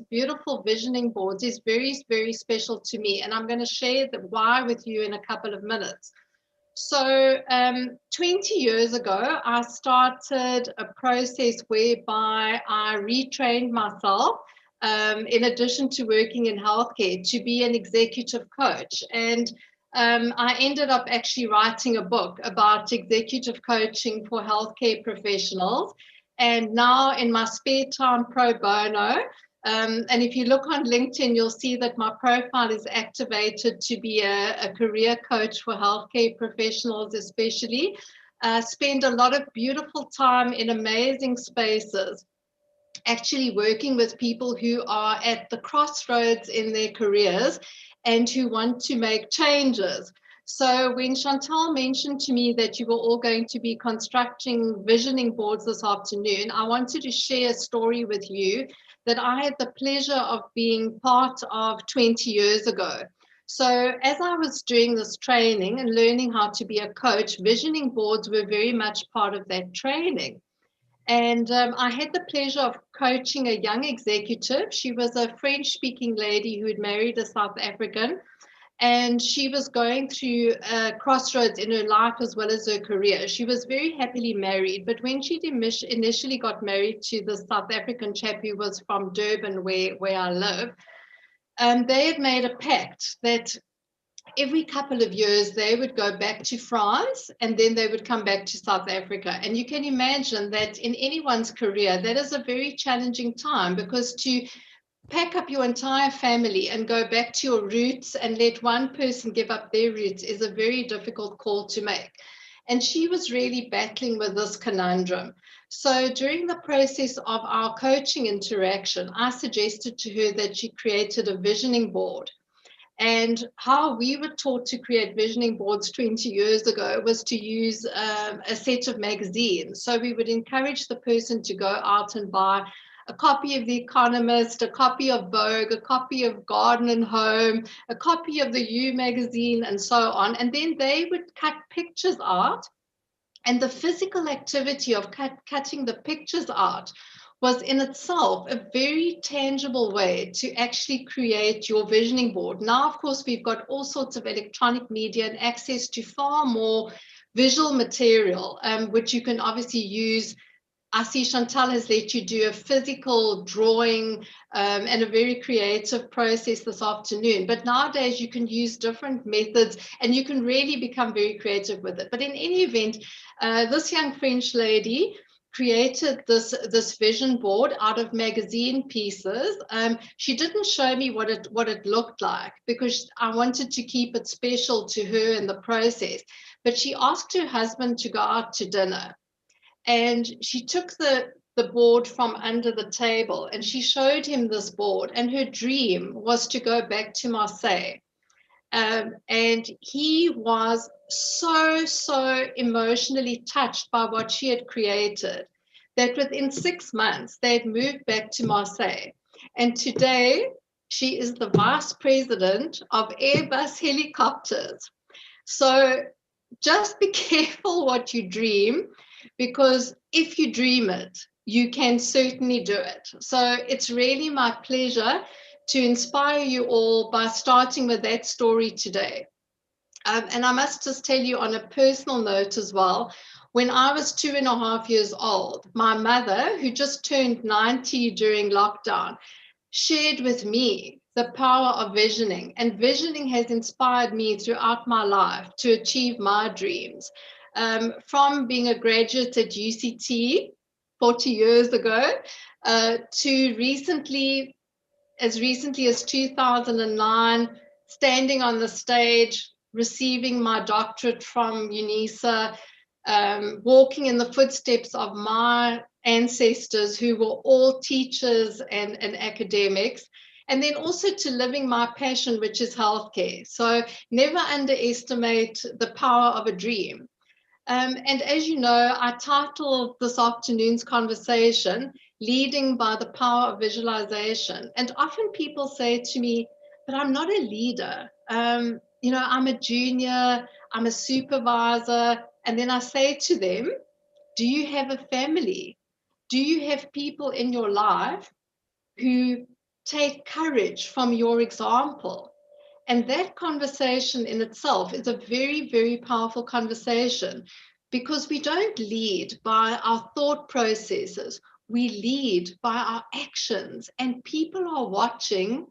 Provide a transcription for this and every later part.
beautiful visioning boards is very, very special to me. And I'm going to share the why with you in a couple of minutes. So 20 years ago, I started a process whereby I retrained myself, in addition to working in healthcare, to be an executive coach. And I ended up actually writing a book about executive coaching for healthcare professionals. And now in my spare time, pro bono, and if you look on LinkedIn, you'll see that my profile is activated to be a career coach for healthcare professionals, especially. Spend a lot of beautiful time in amazing spaces, actually working with people who are at the crossroads in their careers and who want to make changes. So when Chantal mentioned to me that you were all going to be constructing visioning boards this afternoon, I wanted to share a story with you that I had the pleasure of being part of 20 years ago. So as I was doing this training and learning how to be a coach, visioning boards were very much part of that training. And I had the pleasure of coaching a young executive. She was a French-speaking lady who had married a South African, and she was going through a crossroads in her life as well as her career. She was very happily married, but when she initially got married to the South African chap who was from Durban, where I live, they had made a pact that every couple of years they would go back to France and then they would come back to South Africa. And you can imagine that in anyone's career, that is a very challenging time, because to pack up your entire family and go back to your roots and let one person give up their roots is a very difficult call to make. And she was really battling with this conundrum. So during the process of our coaching interaction, I suggested to her that she created a visioning board. And how we were taught to create visioning boards 20 years ago was to use a set of magazines. So we would encourage the person to go out and buy a copy of The Economist, a copy of Vogue, a copy of Garden and Home, a copy of the You magazine, and so on. And then they would cut pictures out. And the physical activity of cutting the pictures out was in itself a very tangible way to actually create your visioning board. Now, of course, we've got all sorts of electronic media and access to far more visual material, which you can obviously use. I see Chantal has let you do a physical drawing and a very creative process this afternoon. But nowadays you can use different methods and you can really become very creative with it. But in any event, this young French lady created this vision board out of magazine pieces. She didn't show me what it looked like, because I wanted to keep it special to her in the process. But she asked her husband to go out to dinner. And she took the board from under the table and she showed him this board. And her dream was to go back to Marseille. And he was so emotionally touched by what she had created that within 6 months they'd moved back to Marseille. And today she is the vice president of Airbus helicopters. So just be careful what you dream, because if you dream it, you can certainly do it. So it's really my pleasure to inspire you all by starting with that story today. And I must just tell you on a personal note as well, when I was 2.5 years old, my mother, who just turned 90 during lockdown, shared with me the power of visioning. And visioning has inspired me throughout my life to achieve my dreams. From being a graduate at UCT 40 years ago to as recently as 2009, standing on the stage, receiving my doctorate from UNISA, walking in the footsteps of my ancestors who were all teachers and academics, and then also to living my passion, which is healthcare. So never underestimate the power of a dream. And as you know, I titled this afternoon's conversation, Leading by the Power of Visualization. And often people say to me, but I'm not a leader. I'm a junior, I'm a supervisor. And then I say to them, do you have a family? Do you have people in your life who take courage from your example. And that conversation in itself is a very, very powerful conversation, because we don't lead by our thought processes, we lead by our actions, and people are watching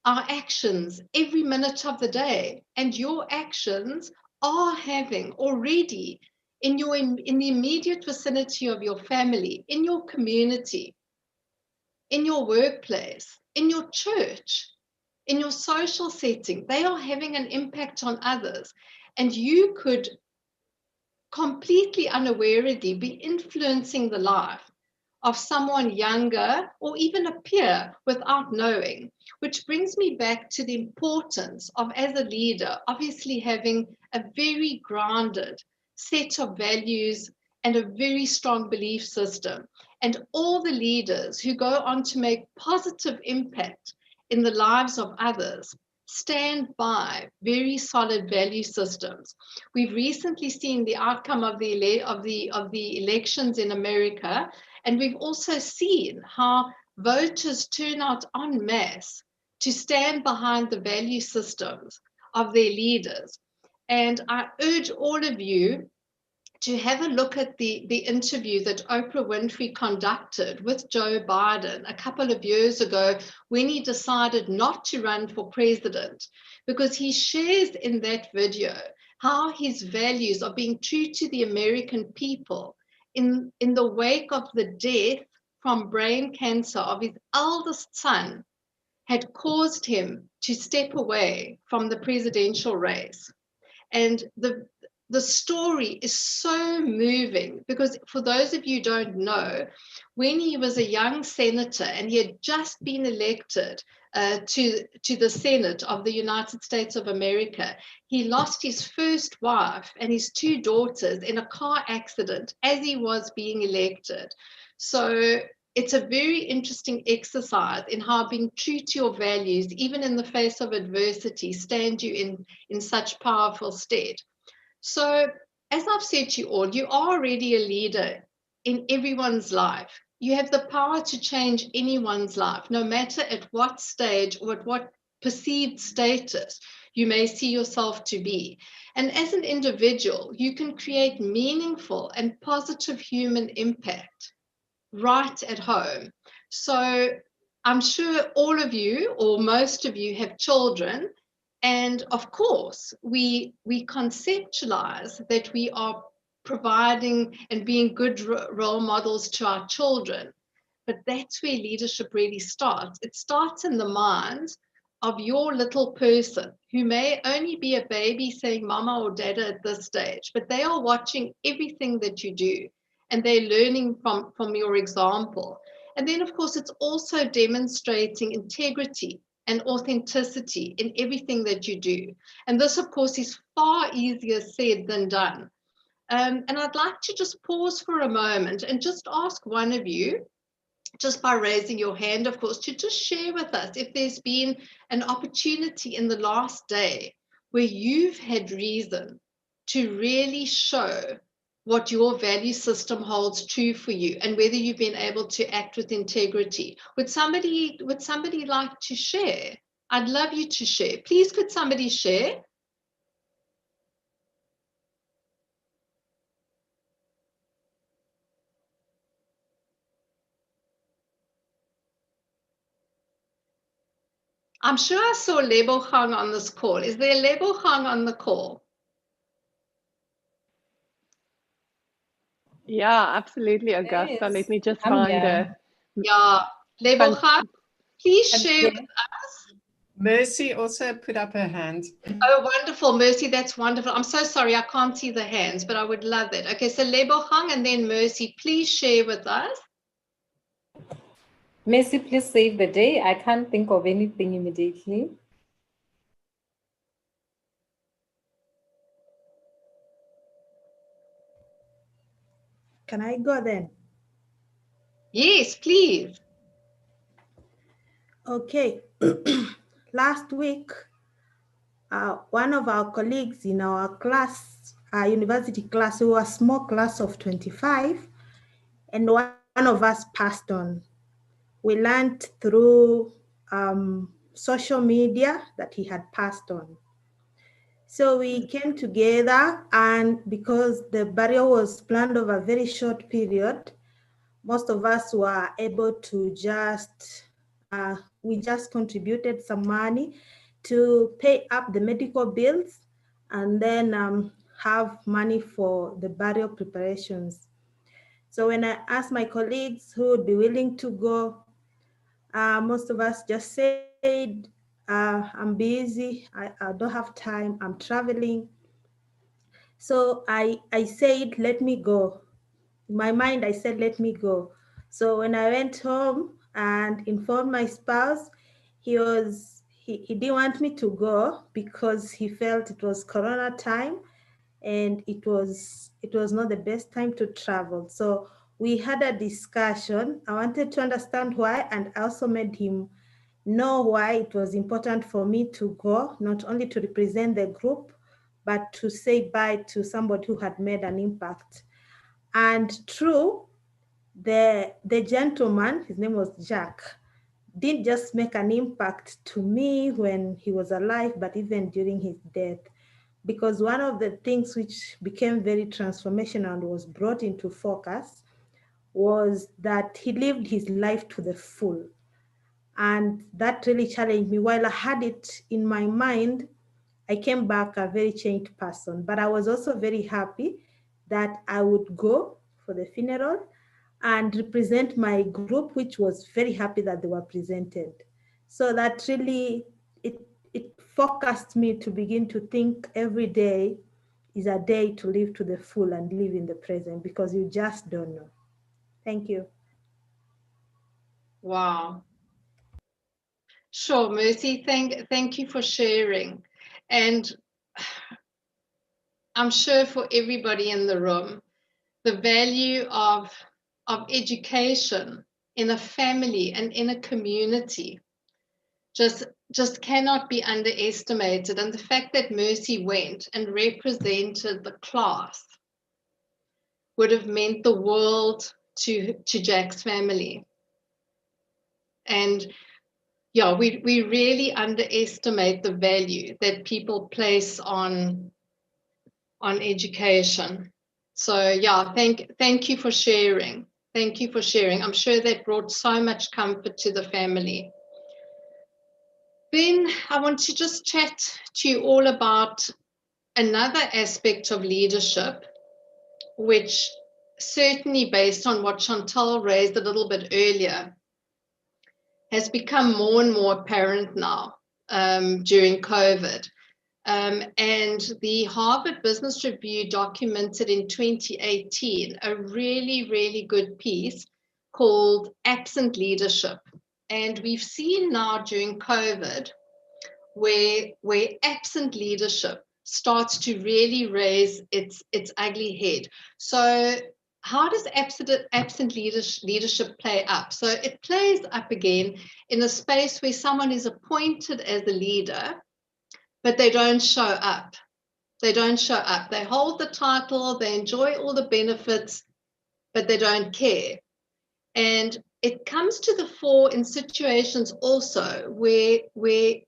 our actions every minute of the day. And your actions are having already in the immediate vicinity of your family, in your community, in your workplace, in your church, in your social setting, they are having an impact on others. And you could completely unawarely be influencing the life of someone younger or even a peer without knowing, which brings me back to the importance of, as a leader, obviously having a very grounded set of values and a very strong belief system. And all the leaders who go on to make positive impact in the lives of others stand by very solid value systems. We've recently seen the outcome of the elections in America, and we've also seen how voters turn out en masse to stand behind the value systems of their leaders. And I urge all of you to have a look at the interview that Oprah Winfrey conducted with Joe Biden a couple of years ago when he decided not to run for president, because he shares in that video how his values of being true to the American people in the wake of the death from brain cancer of his eldest son had caused him to step away from the presidential race. And the story is so moving, because for those of you who don't know, when he was a young senator and he had just been elected to the Senate of the United States of America, he lost his first wife and his two daughters in a car accident as he was being elected. So it's a very interesting exercise in how being true to your values, even in the face of adversity, stand you in such powerful stead. So, as I've said to you all, you are already a leader in everyone's life. You have the power to change anyone's life, no matter at what stage or at what perceived status you may see yourself to be. And as an individual, you can create meaningful and positive human impact right at home. So I'm sure all of you, or most of you, have children. And of course, we conceptualize that we are providing and being good role models to our children. But that's where leadership really starts. It starts in the minds of your little person, who may only be a baby saying mama or dada at this stage, but they are watching everything that you do, and they're learning from your example. And then, of course, it's also demonstrating integrity and authenticity in everything that you do. And this, of course, is far easier said than done. And I'd like to just pause for a moment and just ask one of you, just by raising your hand, of course, to just share with us if there's been an opportunity in the last day where you've had reason to really show what your value system holds true for you, and whether you've been able to act with integrity. Would somebody like to share? I'd love you to share. Please, could somebody share? I'm sure I saw Lebogang on this call. Is there Lebogang on the call? Yeah, absolutely, Augusta. Yes, Let me just I'm find here. Yeah, Lebogang, please share with us. Mercy also put up her hand. Oh, wonderful, Mercy. That's wonderful. I'm so sorry, I can't see the hands, but I would love it. Okay, so Lebogang and then Mercy, please share with us. Mercy, please save the day. I can't think of anything immediately. Can I go then? Yes, please. Okay. Last week, one of our colleagues in our class, our university class, we were a small class of 25, and one of us passed on. We learned through social media that he had passed on. So we came together, and because the burial was planned over a very short period, most of us were able to we just contributed some money to pay up the medical bills and then have money for the burial preparations. So when I asked my colleagues who would be willing to go, most of us just said, I'm busy, I don't have time, I'm traveling. So I said, let me go. In my mind, I said, let me go. So when I went home and informed my spouse, he didn't want me to go because he felt it was Corona time and it was not the best time to travel. So we had a discussion. I wanted to understand why, and I also made him know why it was important for me to go, not only to represent the group, but to say bye to somebody who had made an impact. And true, the gentleman, his name was Jack, didn't just make an impact to me when he was alive, but even during his death. Because one of the things which became very transformational and was brought into focus was that he lived his life to the full. And that really challenged me. While I had it in my mind, I came back a very changed person. But I was also very happy that I would go for the funeral and represent my group, which was very happy that they were presented. So that really, it focused me to begin to think every day is a day to live to the full and live in the present, because you just don't know. Thank you. Wow. Sure, Mercy, thank you for sharing. And I'm sure for everybody in the room, the value of education in a family and in a community just cannot be underestimated. And the fact that Mercy went and represented the class would have meant the world to Jack's family. And yeah, we really underestimate the value that people place on education. So yeah, thank you for sharing. Thank you for sharing. I'm sure that brought so much comfort to the family. Ben, I want to just chat to you all about another aspect of leadership, which certainly based on what Chantal raised a little bit earlier, has become more and more apparent now during COVID. And the Harvard Business Review documented in 2018 a really, really good piece called Absent Leadership. And we've seen now during COVID where absent leadership starts to really raise its ugly head. So how does absent leadership play up? So it plays up again in a space where someone is appointed as a leader, but they don't show up. They don't show up. They hold the title, they enjoy all the benefits, but they don't care. And it comes to the fore in situations also where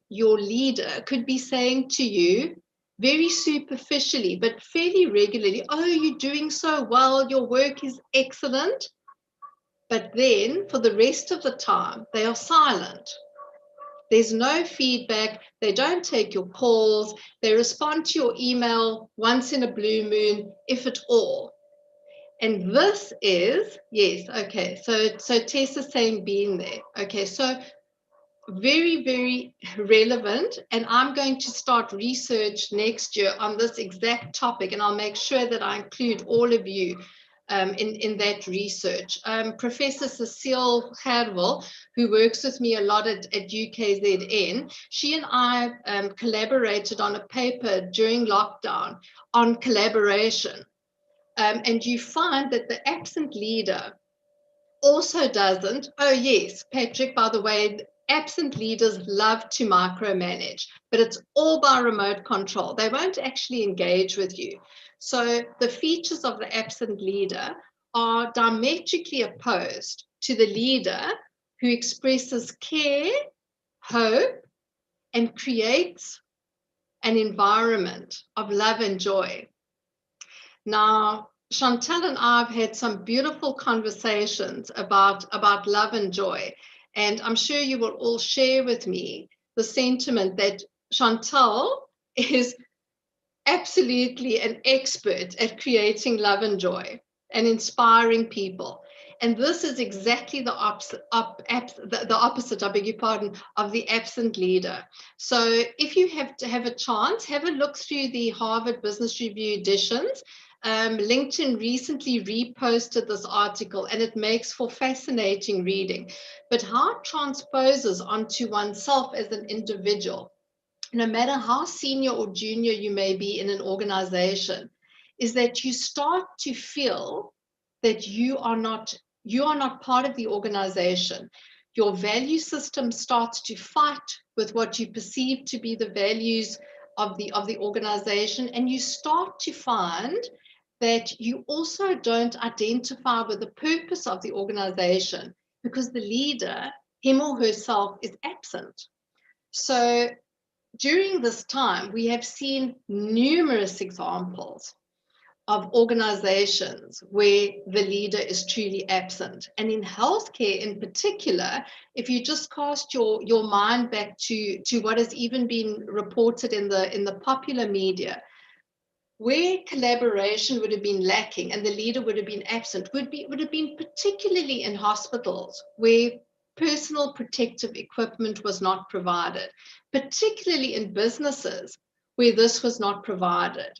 your leader could be saying to you very superficially, but fairly regularly, oh, you're doing so well, your work is excellent. But then for the rest of the time, they are silent. There's no feedback. They don't take your calls. They respond to your email once in a blue moon, if at all. And this is, yes, okay. So Tessa's saying being there. Okay, so very, very relevant. And I'm going to start research next year on this exact topic. And I'll make sure that I include all of you in that research. Professor Cecile Herwell, who works with me a lot at UKZN, she and I collaborated on a paper during lockdown on collaboration. And you find that the absent leader also doesn't, oh yes, Patrick, by the way, absent leaders love to micromanage, but it's all by remote control. They won't actually engage with you. So the features of the absent leader are diametrically opposed to the leader who expresses care, hope, and creates an environment of love and joy. Now, Chantal and I have had some beautiful conversations about love and joy. And I'm sure you will all share with me the sentiment that Chantal is absolutely an expert at creating love and joy and inspiring people. And this is exactly the opposite, I beg your pardon, of the absent leader. So if you have to have a chance, have a look through the Harvard Business Review editions. LinkedIn recently reposted this article, and it makes for fascinating reading. But how it transposes onto oneself as an individual, no matter how senior or junior you may be in an organization, is that you start to feel that you are not part of the organization. Your value system starts to fight with what you perceive to be the values of the organization, and you start to find that you also don't identify with the purpose of the organization because the leader, him or herself, is absent. So during this time, we have seen numerous examples of organizations where the leader is truly absent. And in healthcare in particular, if you just cast your mind back to what has even been reported in the popular media, where collaboration would have been lacking and the leader would have been absent would have been particularly in hospitals where personal protective equipment was not provided, particularly in businesses where this was not provided.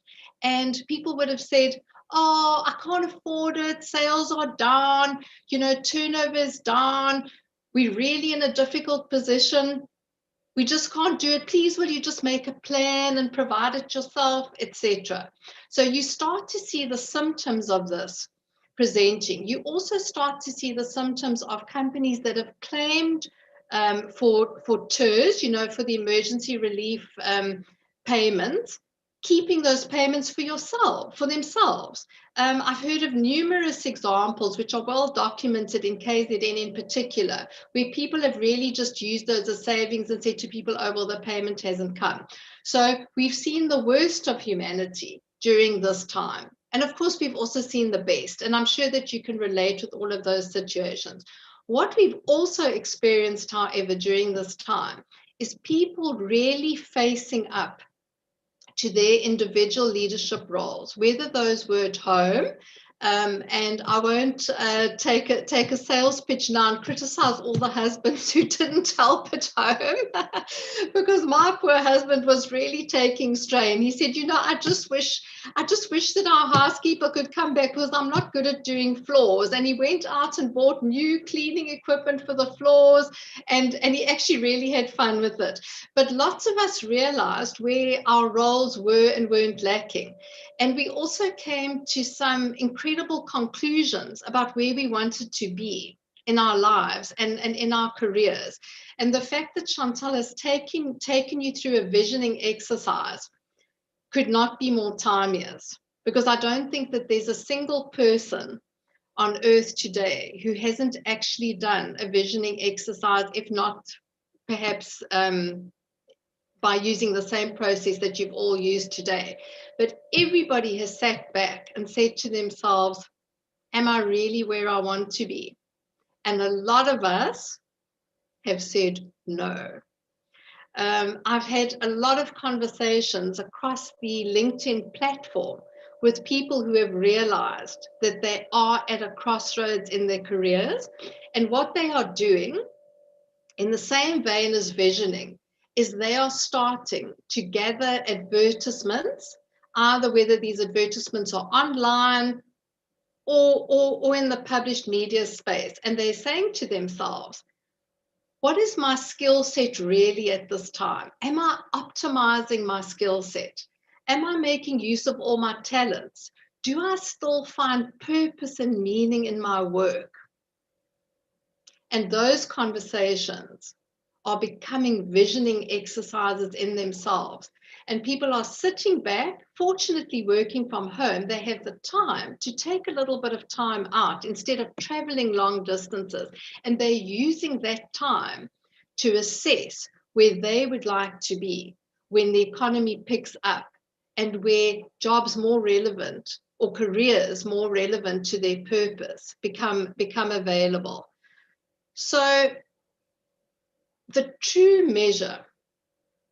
And people would have said, oh, I can't afford it, sales are down, turnover is down, we're really in a difficult position. We just can't do it. Please, will you just make a plan and provide it yourself, etc. So you start to see the symptoms of this presenting. You also start to see the symptoms of companies that have claimed for TERS, for the emergency relief payments, keeping those payments for themselves. I've heard of numerous examples which are well documented in KZN in particular, where people have really just used those as savings and said to people, oh, well, the payment hasn't come. So we've seen the worst of humanity during this time. And of course, we've also seen the best. And I'm sure that you can relate with all of those situations. What we've also experienced, however, during this time is people really facing up to their individual leadership roles, whether those were at home. And I won't take a sales pitch now and criticize all the husbands who didn't help at home because my poor husband was really taking strain. He said, I just wish that our housekeeper could come back because I'm not good at doing floors. And he went out and bought new cleaning equipment for the floors, and he actually really had fun with it. But lots of us realized where our roles were and weren't lacking. And we also came to some incredible conclusions about where we wanted to be in our lives and in our careers. And the fact that Chantal has taken you through a visioning exercise could not be more timeless, because I don't think that there's a single person on earth today who hasn't actually done a visioning exercise, if not perhaps by using the same process that you've all used today. But everybody has sat back and said to themselves, am I really where I want to be? And a lot of us have said no. I've had a lot of conversations across the LinkedIn platform with people who have realized that they are at a crossroads in their careers, and what they are doing in the same vein as visioning is they are starting to gather advertisements, either whether these advertisements are online or in the published media space. And they're saying to themselves, what is my skill set really at this time? Am I optimizing my skill set? Am I making use of all my talents? Do I still find purpose and meaning in my work? And those conversations are becoming visioning exercises in themselves. And people are sitting back, fortunately working from home. They have the time to take a little bit of time out instead of traveling long distances. And they're using that time to assess where they would like to be when the economy picks up and where jobs more relevant or careers more relevant to their purpose become available. So the true measure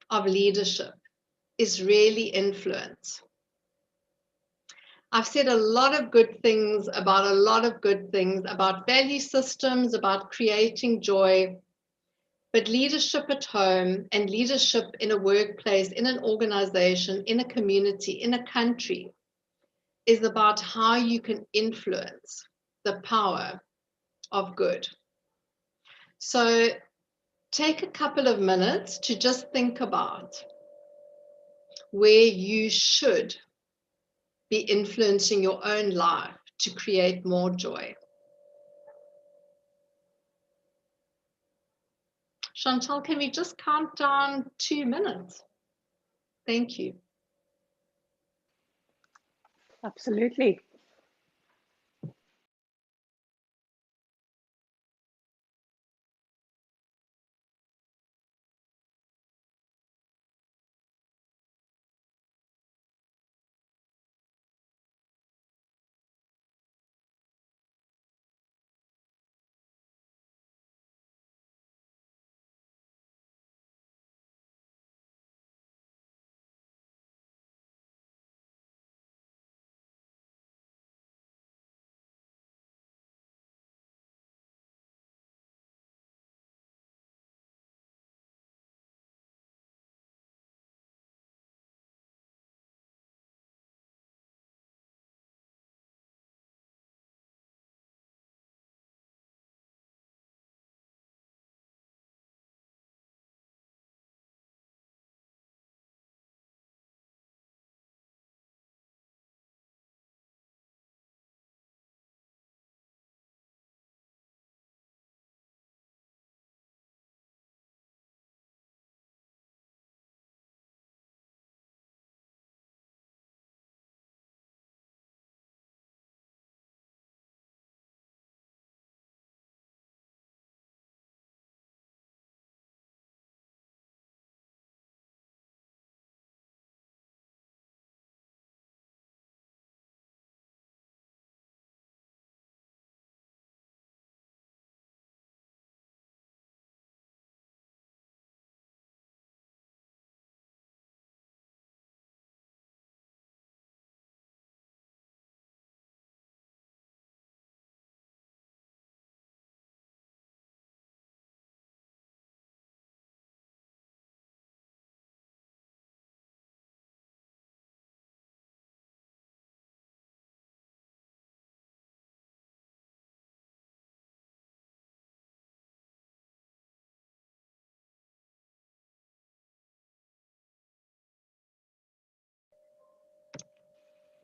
of leadership is really influence. I've said a lot of good things about about value systems, about creating joy, but leadership at home and leadership in a workplace, in an organization, in a community, in a country is about how you can influence the power of good. So take a couple of minutes to just think about where you should be influencing your own life to create more joy. Chantal, can we just count down 2 minutes? Thank you. Absolutely.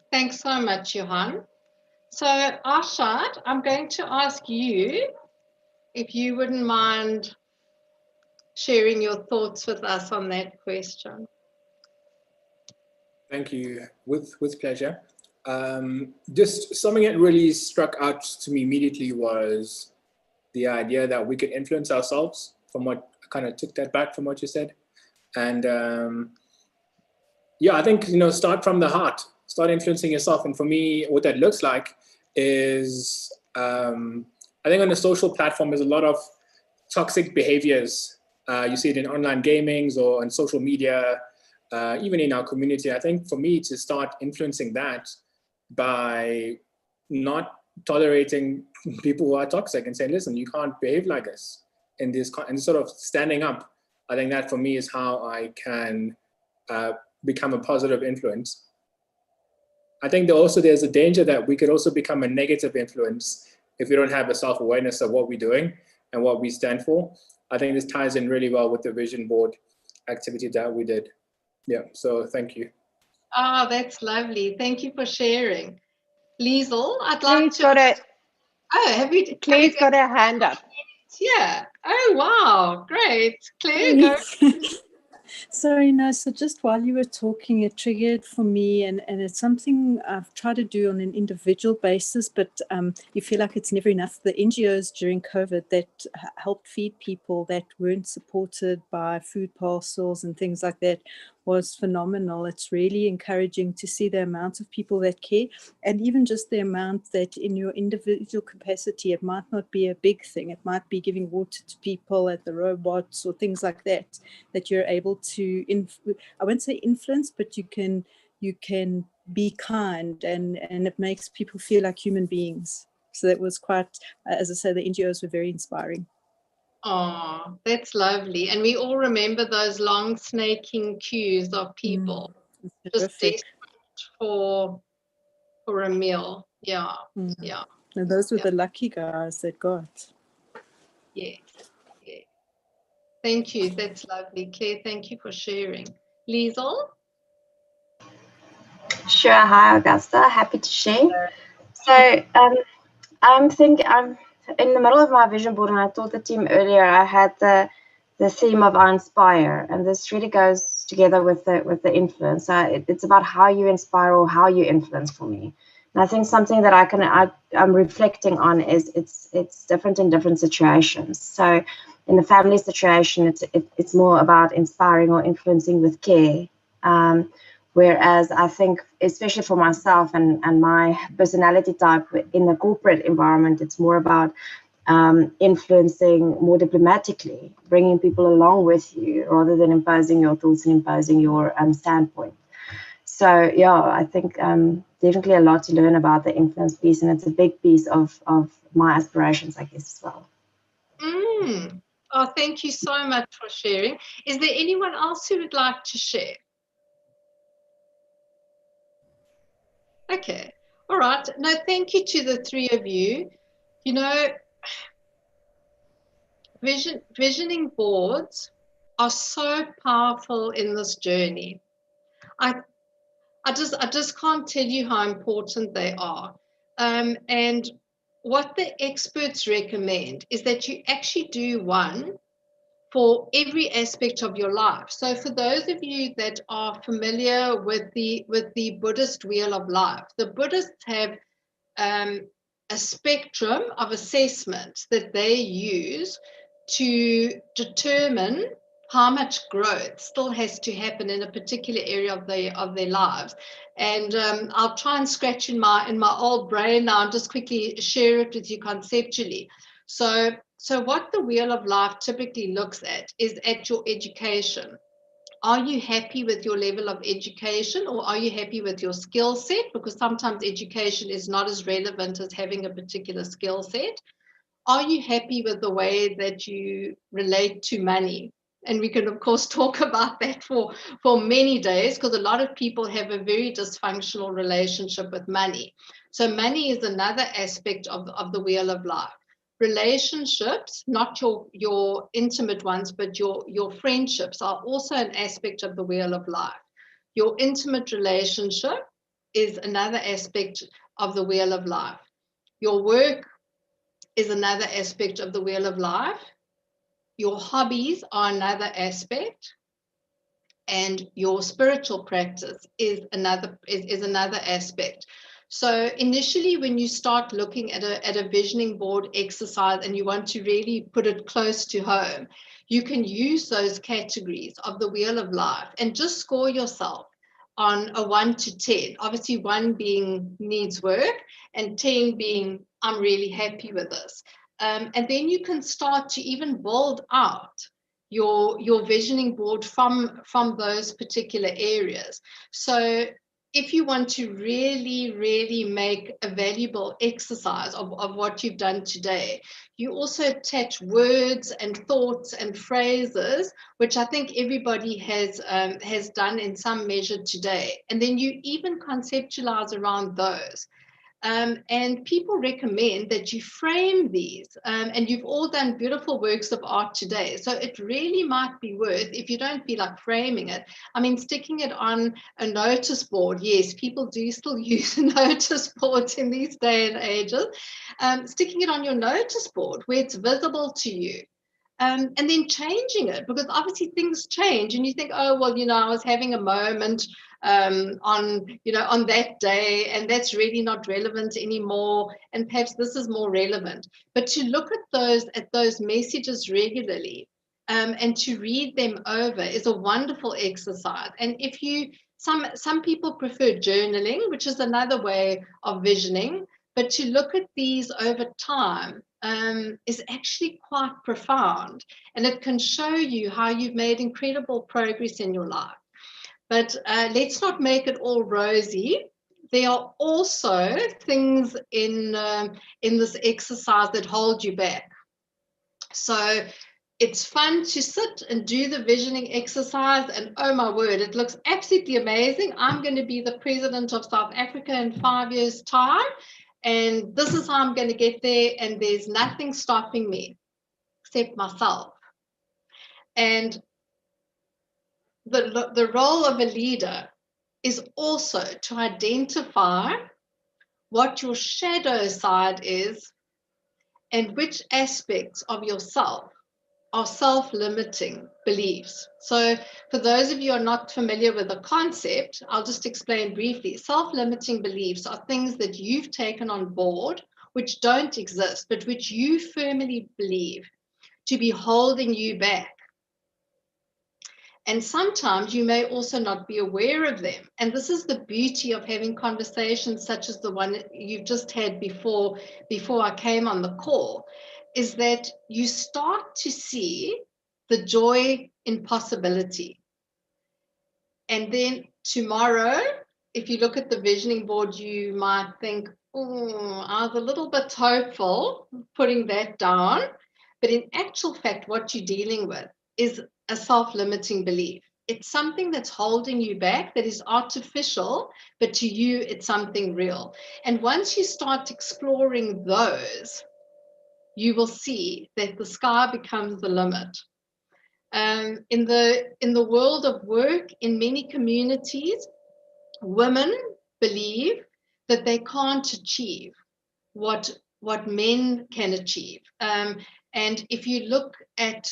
Thanks so much, Johan. So, Arshad, I'm going to ask you if you wouldn't mind sharing your thoughts with us on that question. Thank you, with pleasure. Just something that really struck out to me immediately was the idea that we could influence ourselves. From what I kind of took that back from what you said, and yeah, I think start from the heart, start influencing yourself. And for me, what that looks like is I think on the social platform there's a lot of toxic behaviors. You see it in online gamings or on social media. Even in our community, I think for me to start influencing that by not tolerating people who are toxic and saying, listen, you can't behave like this in this, and sort of standing up. I think that for me is how I can become a positive influence. I think there's a danger that we could also become a negative influence if we don't have a self-awareness of what we're doing and what we stand for. I think this ties in really well with the vision board activity that we did. Yeah, so thank you. Oh, that's lovely. Thank you for sharing. Liesl, I'd like to... have you... Claire's got her hand up. Yeah. Oh, wow. Great. Claire, go. Sorry, no. So just while you were talking, it triggered for me, and it's something I've tried to do on an individual basis, but you feel like it's never enough. The NGOs during COVID that helped feed people that weren't supported by food parcels and things like that was phenomenal. It's really encouraging to see the amount of people that care, and even just the amount that in your individual capacity, it might not be a big thing. It might be giving water to people at the robots or things like that, that you're able to, I won't say influence, but you can be kind, and it makes people feel like human beings. So that was quite, as I say, the NGOs were very inspiring. Oh, that's lovely. And we all remember those long snaking queues of people just desperate for a meal. Yeah, yeah. And those were yeah. the lucky guys that got. Yes, yes. Thank you. That's lovely. Claire, thank you for sharing. Liesel? Sure. Hi, Augusta. Happy to share. So I'm in the middle of my vision board, and I told the team earlier I had the theme of I inspire, and this really goes together with the influence. It's about how you inspire or how you influence for me. And I think something that I'm reflecting on is it's different in different situations. So in the family situation, it's more about inspiring or influencing with care. Whereas I think, especially for myself and my personality type in the corporate environment, it's more about influencing more diplomatically, bringing people along with you rather than imposing your thoughts and imposing your standpoint. So yeah, I think definitely a lot to learn about the influence piece, and it's a big piece of my aspirations, I guess, as well. Oh, thank you so much for sharing. Is there anyone else who would like to share? Okay, all right. No, thank you to the three of you. You know, visioning boards are so powerful in this journey. I just can't tell you how important they are. And what the experts recommend is that you actually do one for every aspect of your life. So for those of you that are familiar with the Buddhist wheel of life, the Buddhists have a spectrum of assessment that they use to determine how much growth still has to happen in a particular area of their lives. And I'll try and scratch in my old brain now and just quickly share it with you conceptually. So what the wheel of life typically looks at is at your education. Are you happy with your level of education, or are you happy with your skill set? Because sometimes education is not as relevant as having a particular skill set. Are you happy with the way that you relate to money? And we can, of course, talk about that for many days, because a lot of people have a very dysfunctional relationship with money. So money is another aspect of the wheel of life. Relationships, not your intimate ones, but your friendships are also an aspect of the wheel of life. Your intimate relationship is another aspect of the wheel of life. Your work is another aspect of the wheel of life. Your hobbies are another aspect, and your spiritual practice is another aspect. So initially, when you start looking at a visioning board exercise and you want to really put it close to home, you can use those categories of the wheel of life and just score yourself on a 1 to 10. Obviously, 1 being needs work and 10 being I'm really happy with this. And then you can start to even build out your visioning board from those particular areas. So if you want to really make a valuable exercise of what you've done today, you also attach words and thoughts and phrases, which I think everybody has done in some measure today. And then you even conceptualize around those. And people recommend that you frame these, and you've all done beautiful works of art today. So it really might be worth, if you don't feel like framing it, I mean, sticking it on a notice board. Yes, people do still use notice boards in these day and ages. Sticking it on your notice board where it's visible to you. and then changing it, because obviously things change and you think, oh, well, I was having a moment on that day, and that's really not relevant anymore, and perhaps this is more relevant. But to look at those messages regularly, and to read them over is a wonderful exercise. And if you some people prefer journaling, which is another way of visioning, but to look at these over time is actually quite profound, and it can show you how you've made incredible progress in your life. But let's not make it all rosy. There are also things in this exercise that hold you back. So it's fun to sit and do the visioning exercise, and oh my word, it looks absolutely amazing. I'm going to be the president of South Africa in 5 years' time, and this is how I'm going to get there, and there's nothing stopping me except myself. And the role of a leader is also to identify what your shadow side is and which aspects of yourself are self-limiting beliefs. So for those of you who are not familiar with the concept, I'll just explain briefly. Self-limiting beliefs are things that you've taken on board, which don't exist, but which you firmly believe to be holding you back. And sometimes you may also not be aware of them. And this is the beauty of having conversations such as the one you've just had before I came on the call, is that you start to see the joy in possibility. And then tomorrow, if you look at the visioning board, you might think, oh, I was a little bit hopeful putting that down. But in actual fact, what you're dealing with is a self-limiting belief. It's something that's holding you back, that is artificial, but to you, it's something real. And once you start exploring those, you will see that the sky becomes the limit. In the world of work, in many communities, women believe that they can't achieve what men can achieve. And if you look at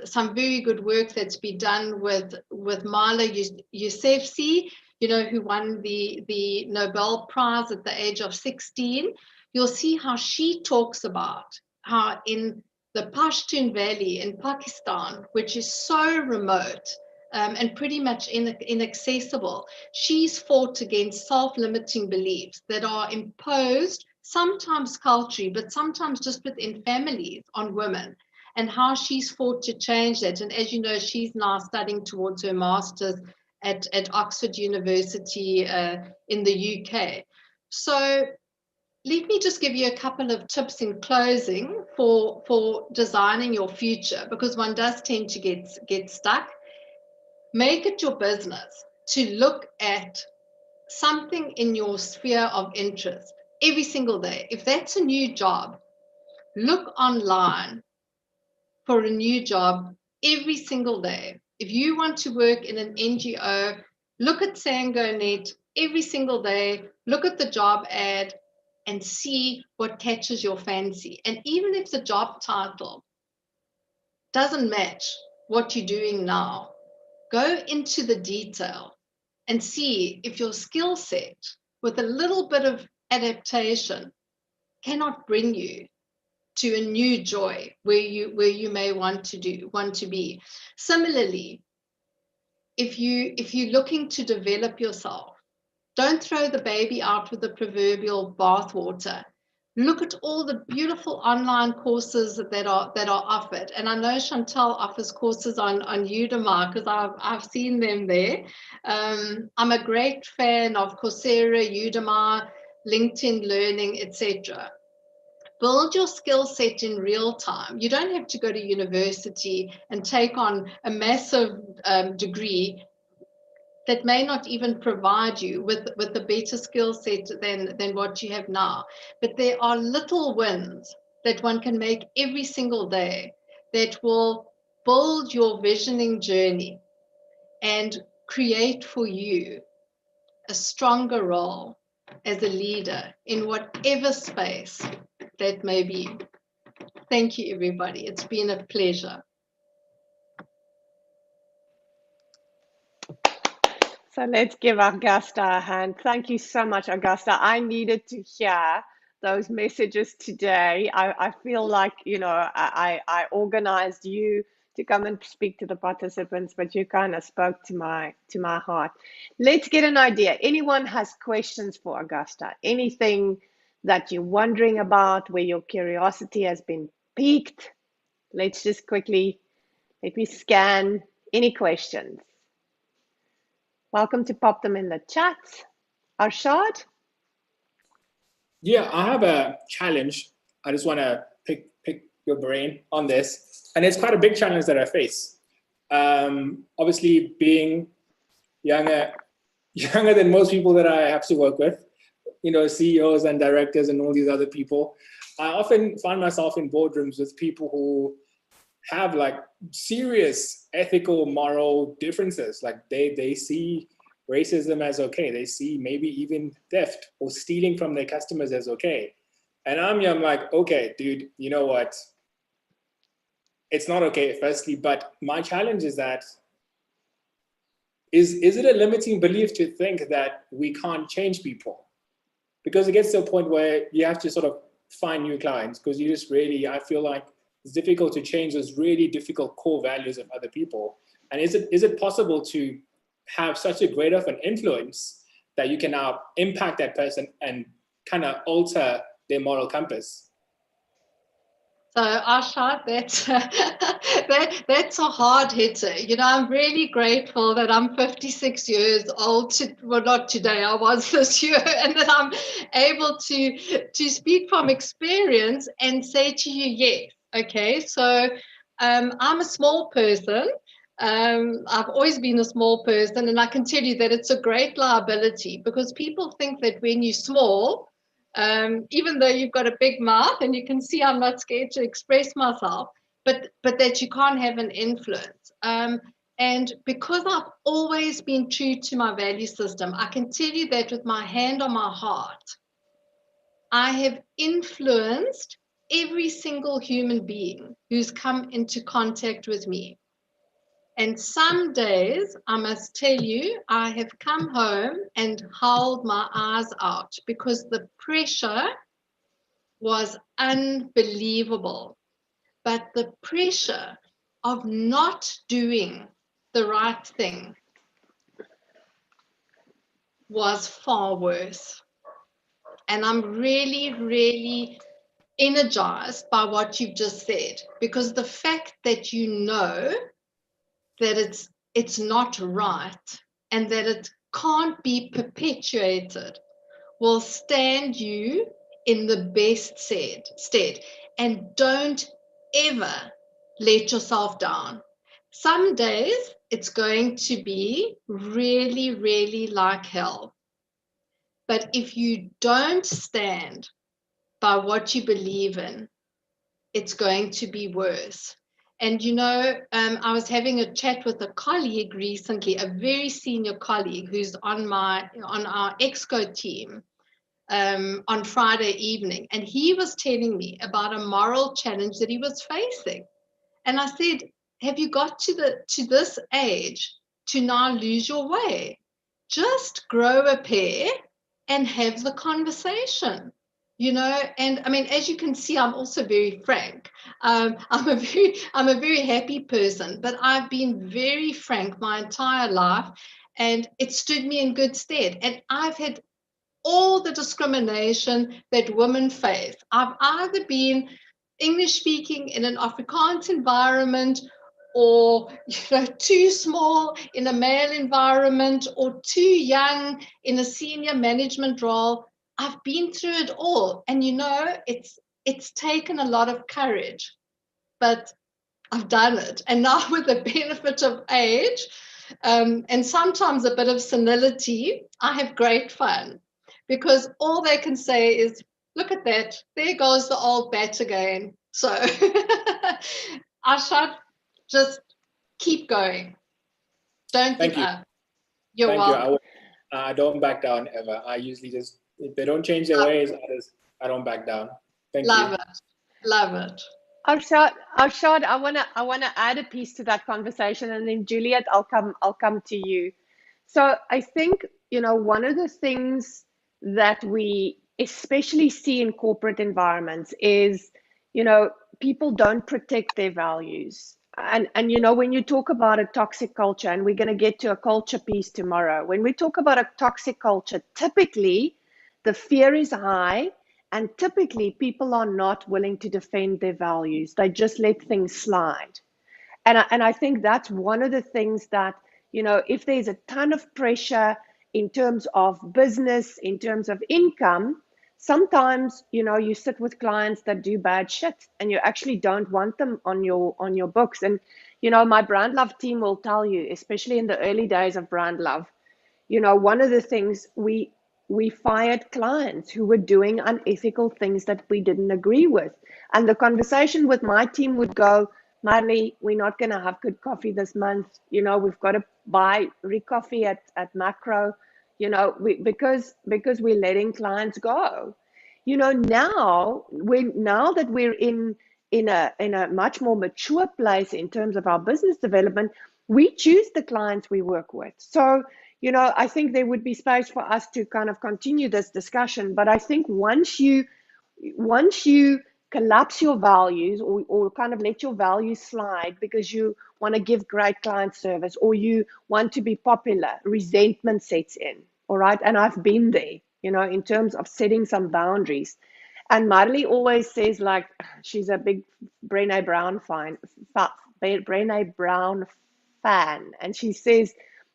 some very good work that's been done with Mala Yousafzai, who won the Nobel Prize at the age of 16, you'll see how she talks about how in the Pashtun Valley in Pakistan, which is so remote and pretty much inaccessible, she's fought against self-limiting beliefs that are imposed sometimes culturally, but sometimes just within families on women, and how she's fought to change that. And as you know, she's now studying towards her master's at Oxford University in the UK. So let me just give you a couple of tips in closing for designing your future, because one does tend to get stuck. Make it your business to look at something in your sphere of interest every single day. If that's a new job, look online for a new job every single day. If you want to work in an NGO, look at SangoNet every single day, look at the job ad and see what catches your fancy. And even if the job title doesn't match what you're doing now, go into the detail and see if your skill set with a little bit of adaptation cannot bring you to a new joy where you may want to be. Similarly, if you're looking to develop yourself, don't throw the baby out with the proverbial bathwater. Look at all the beautiful online courses that are offered. And I know Chantal offers courses on Udemy because I've seen them there. I'm a great fan of Coursera, Udemy, LinkedIn Learning, etc. Build your skill set in real time. You don't have to go to university and take on a massive degree that may not even provide you with a better skill set than what you have now. But there are little wins that one can make every single day that will build your visioning journey and create for you a stronger role as a leader in whatever space that may be. Thank you, everybody. It's been a pleasure. So let's give Augusta a hand. Thank you so much, Augusta. I needed to hear those messages today. I feel like, you know, I organized you to come and speak to the participants, but you kind of spoke to my heart. Let's get an idea. Anyone has questions for Augusta? Anything that you're wondering about, where your curiosity has been piqued? Let's just quickly, let me scan. Any questions? Welcome to pop them in the chat. Arshad? Yeah, I have a challenge. I just want to pick your brain on this. And it's quite a big challenge that I face. Obviously, being younger than most people that I have to work with, you know, CEOs and directors and all these other people, I often find myself in boardrooms with people who have like serious ethical, moral differences. Like they see racism as okay. They see maybe even theft or stealing from their customers as okay. And I'm like, okay, dude, you know what? It's not okay, firstly, but my challenge is that is it a limiting belief to think that we can't change people? Because it gets to a point where you have to sort of find new clients because you just really, I feel like it's difficult to change those really difficult core values of other people. And is it possible to have such a great of an influence that you can now impact that person and kind of alter their moral compass? So Ashad, that's a hard hitter. You know, I'm really grateful that I'm 56 years old. Well, not today, I was this year, and that I'm able to speak from experience and say to you, yes. Okay, so I'm a small person. I've always been a small person, and I can tell you that it's a great liability because people think that when you're small, even though you've got a big mouth, and you can see I'm not scared to express myself, but that you can't have an influence. And because I've always been true to my value system, I can tell you that with my hand on my heart, I have influenced every single human being who's come into contact with me. And some days, I must tell you, I have come home and howled my eyes out because the pressure was unbelievable. But the pressure of not doing the right thing was far worse. And I'm really, really energized by what you've just said, because the fact that you know that it's not right and that it can't be perpetuated will stand you in the best stead. And don't ever let yourself down. Some days it's going to be really, really like hell. But if you don't stand by what you believe in, it's going to be worse. And you know, I was having a chat with a colleague recently, a very senior colleague who's on our Exco team on Friday evening, and he was telling me about a moral challenge that he was facing. And I said, have you got to this age to now lose your way? Just grow a pair and have the conversation. You know, and I mean, as you can see, I'm also very frank. I'm a very happy person, but I've been very frank my entire life, and it stood me in good stead. And I've had all the discrimination that women face. I've either been English speaking in an Afrikaans environment, or too small in a male environment, or too young in a senior management role. I've been through it all, and it's taken a lot of courage, but I've done it. And now, with the benefit of age, and sometimes a bit of senility, I have great fun, because all they can say is, look at that, there goes the old bat again. So I should just keep going. Don't give up. You're welcome. I don't back down ever. I usually just, if they don't change their ways, I don't back down. Thank you. Love it. Love it. Arshad, I wanna add a piece to that conversation, and then Juliet, I'll come to you. So I think, one of the things that we especially see in corporate environments is, people don't protect their values. And when you talk about a toxic culture, and we're going to get to a culture piece tomorrow, when we talk about a toxic culture, typically the fear is high, and typically people are not willing to defend their values. They just let things slide. And I think that's one of the things that, if there's a ton of pressure in terms of business, in terms of income, sometimes, you sit with clients that do bad shit and you actually don't want them on your books. And, my Brand Love team will tell you, especially in the early days of Brand Love, one of the things we fired clients who were doing unethical things that we didn't agree with. And the conversation with my team would go, Marley, we're not going to have good coffee this month. We've got to buy coffee at Macro, because we're letting clients go. Now that we're in a much more mature place in terms of our business development, we choose the clients we work with. So, I think there would be space for us to kind of continue this discussion. But I think once you collapse your values, or kind of let your values slide because you want to give great client service, or you want to be popular, resentment sets in. All right. And I've been there, in terms of setting some boundaries. And Marley always says, like, she's a big Brené Brown fan. And she says,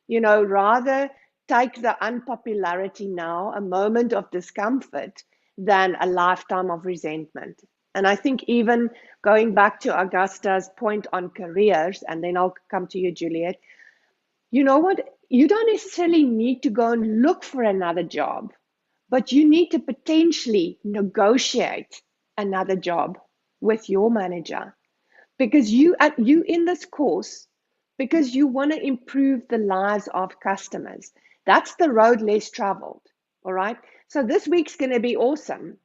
rather take the unpopularity now, a moment of discomfort, than a lifetime of resentment. And I think, even going back to Augusta's point on careers, and then I'll come to you, Juliet, you know what? You don't necessarily need to go and look for another job, but you need to potentially negotiate another job with your manager, because you in this course, because you want to improve the lives of customers. That's the road less traveled. All right. So this week's going to be awesome.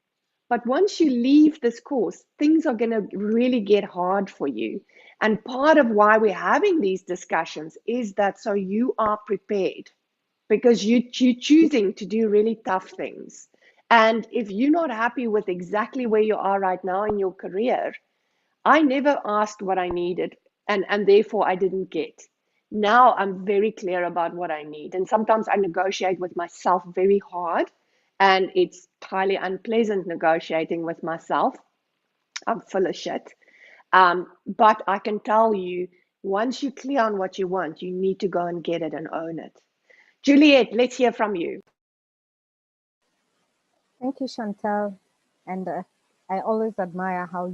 But once you leave this course, things are going to really get hard for you. And part of why we're having these discussions is that so you are prepared, because you're choosing to do really tough things. And if you're not happy with exactly where you are right now in your career, I never asked what I needed, and therefore I didn't get. Now I'm very clear about what I need. And sometimes I negotiate with myself very hard, and it's highly unpleasant negotiating with myself. I'm full of shit. But I can tell you, once you're clear on what you want, you need to go and get it and own it. Juliet, let's hear from you. Thank you, Chantal. And I always admire how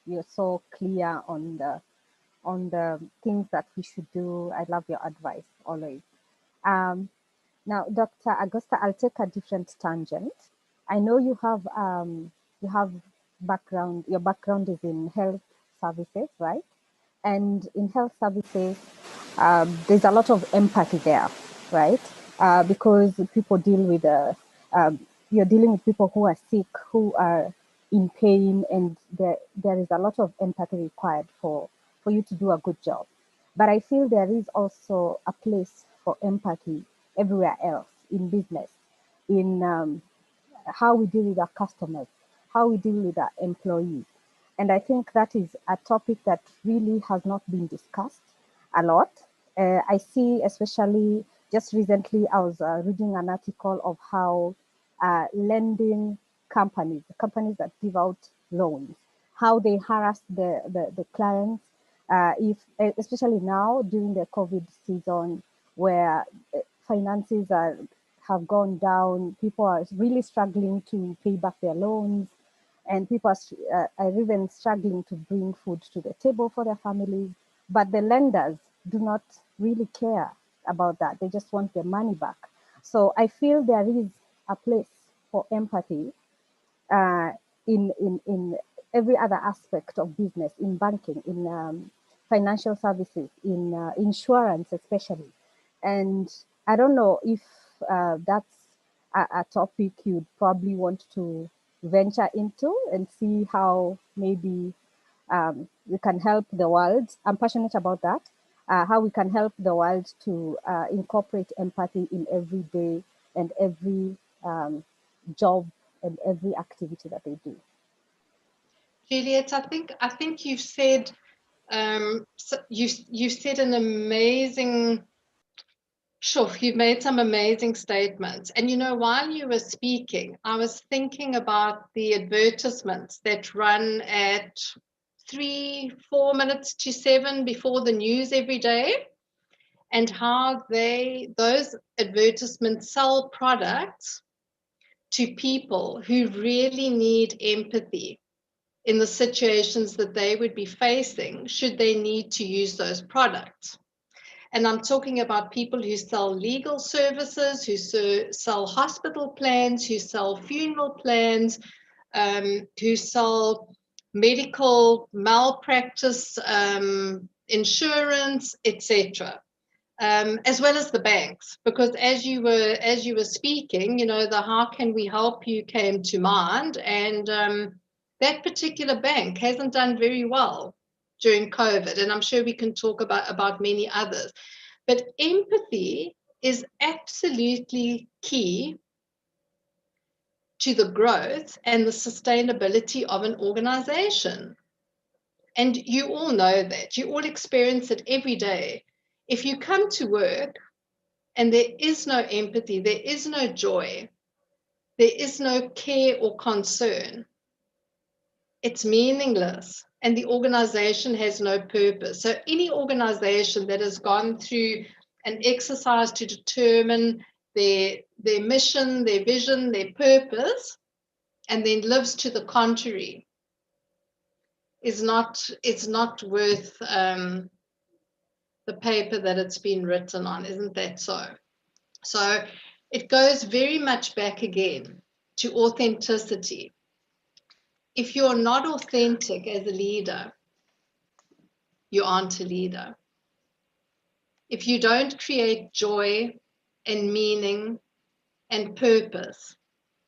you're so clear on the things that we should do. I love your advice always. Now, Dr. Augusta, I'll take a different tangent. I know you have background. Your background is in health services, right? And in health services, there's a lot of empathy there, right? Because people deal with you're dealing with people who are sick, who are in pain, and there is a lot of empathy required for you to do a good job. But I feel there is also a place for empathy everywhere else in business, in how we deal with our customers, how we deal with our employees. And I think that is a topic that really has not been discussed a lot. I see, especially just recently, I was reading an article of how lending companies that give out loans, how they harass the clients, especially now during the COVID season, where finances have gone down, people are really struggling to pay back their loans, and people are even struggling to bring food to the table for their families. But the lenders do not really care about that. They just want their money back. So I feel there is a place for empathy in every other aspect of business, in banking, in financial services, in insurance especially. And I don't know if that's a topic you'd probably want to venture into and see how maybe we can help the world. I'm passionate about that. How we can help the world to incorporate empathy in every day and every job and every activity that they do. Juliet, I think you've said you've said an amazing. Sure, you've made some amazing statements. And you know, while you were speaking, I was thinking about the advertisements that run at 3-4 minutes to 7 before the news every day, and how those advertisements sell products to people who really need empathy in the situations that they would be facing should they need to use those products. And I'm talking about people who sell legal services, who sell hospital plans, who sell funeral plans, who sell medical malpractice insurance, etc. As well as the banks, because as you were speaking, you know, the "how can we help you" came to mind, and that particular bank hasn't done very well during COVID, and I'm sure we can talk about many others. But empathy is absolutely key to the growth and the sustainability of an organization. And you all know that. You all experience it every day. If you come to work and there is no empathy, there is no joy, there is no care or concern, it's meaningless, and the organization has no purpose. So any organization that has gone through an exercise to determine their mission, their vision, their purpose, and then lives to the contrary is not worth the paper that it's been written on. Isn't that so? So it goes very much back again to authenticity. If you're not authentic as a leader, you aren't a leader. If you don't create joy and meaning and purpose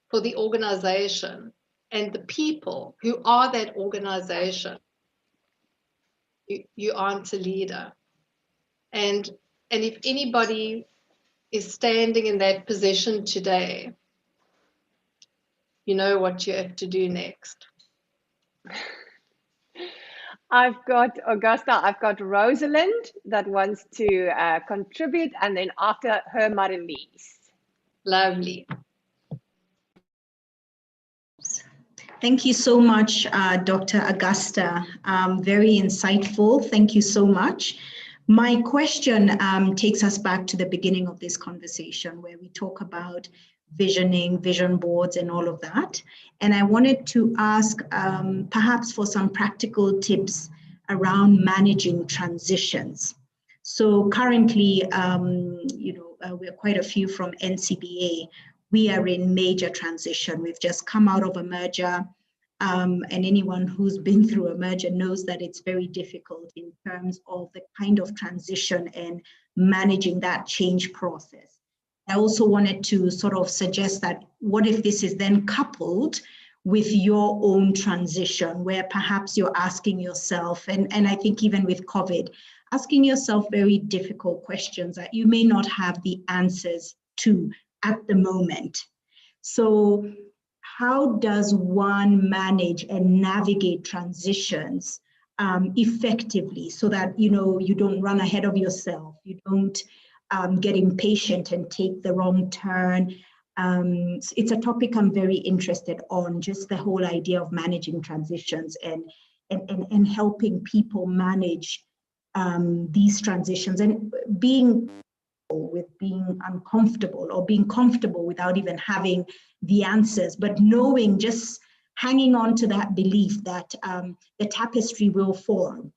for the organization and the people who are that organization, you aren't a leader. And if anybody is standing in that position today, you know what you have to do next. I've got Augusta, I've got Rosalind that wants to contribute, and then after her, Marilise. Lovely. Thank you so much, Dr. Augusta. Very insightful. Thank you so much. My question takes us back to the beginning of this conversation where we talk about visioning, vision boards, and all of that. And I wanted to ask perhaps for some practical tips around managing transitions. So currently, we're quite a few from NCBA. We are in major transition. We've just come out of a merger, and anyone who's been through a merger knows that it's very difficult in terms of the kind of transition and managing that change process. I also wanted to sort of suggest that what if this is then coupled with your own transition, where perhaps you're asking yourself, and I think even with COVID, asking yourself very difficult questions that you may not have the answers to at the moment. So how does one manage and navigate transitions effectively so that you don't run ahead of yourself, you don't get impatient and take the wrong turn? It's a topic I'm very interested on, just the whole idea of managing transitions and helping people manage these transitions and being uncomfortable or being comfortable without even having the answers, but knowing, just hanging on to that belief that the tapestry will form.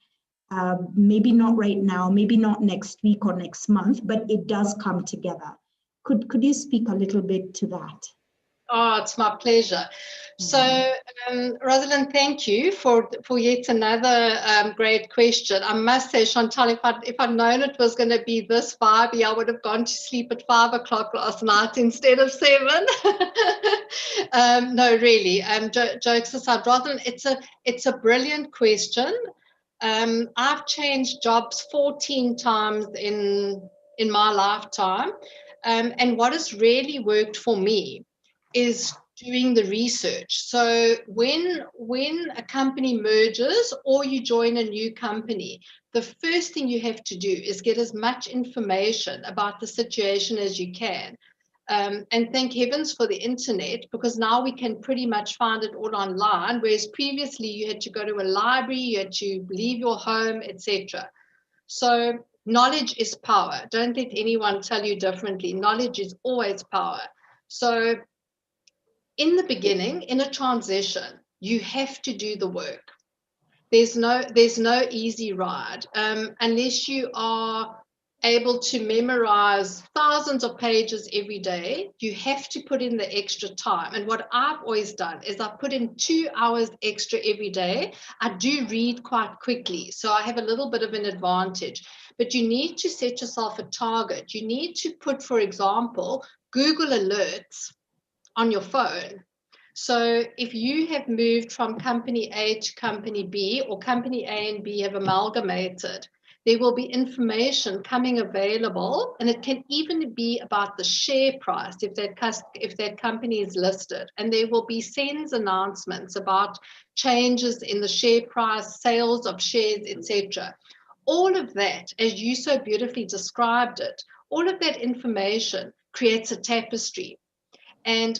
Maybe not right now, maybe not next week or next month, but it does come together. Could you speak a little bit to that? Oh, it's my pleasure. So, Rosalind, thank you for yet another great question. I must say, Chantal, if I'd known it was going to be this vibey, I would have gone to sleep at 5 o'clock last night instead of 7. No, really. Jokes aside, Rosalind, it's a brilliant question. I've changed jobs 14 times in my lifetime, and what has really worked for me is doing the research. So when a company merges or you join a new company, the first thing you have to do is get as much information about the situation as you can. And thank heavens for the internet, because now we can pretty much find it all online, whereas previously you had to go to a library, you had to leave your home, etc. So knowledge is power. Don't let anyone tell you differently. Knowledge is always power. So in the beginning, in a transition, you have to do the work. There's no easy ride unless you are able to memorize thousands of pages every day. You have to put in the extra time. And what I've always done is I put in 2 hours extra every day. I do read quite quickly, so I have a little bit of an advantage. But you need to set yourself a target. You need to put, for example, Google Alerts on your phone. So if you have moved from company A to company B, or company A and B have amalgamated, there will be information coming available, and it can even be about the share price if that company is listed, and there will be SENS announcements about changes in the share price, sales of shares, etc. All of that, as you so beautifully described it, all of that information creates a tapestry. And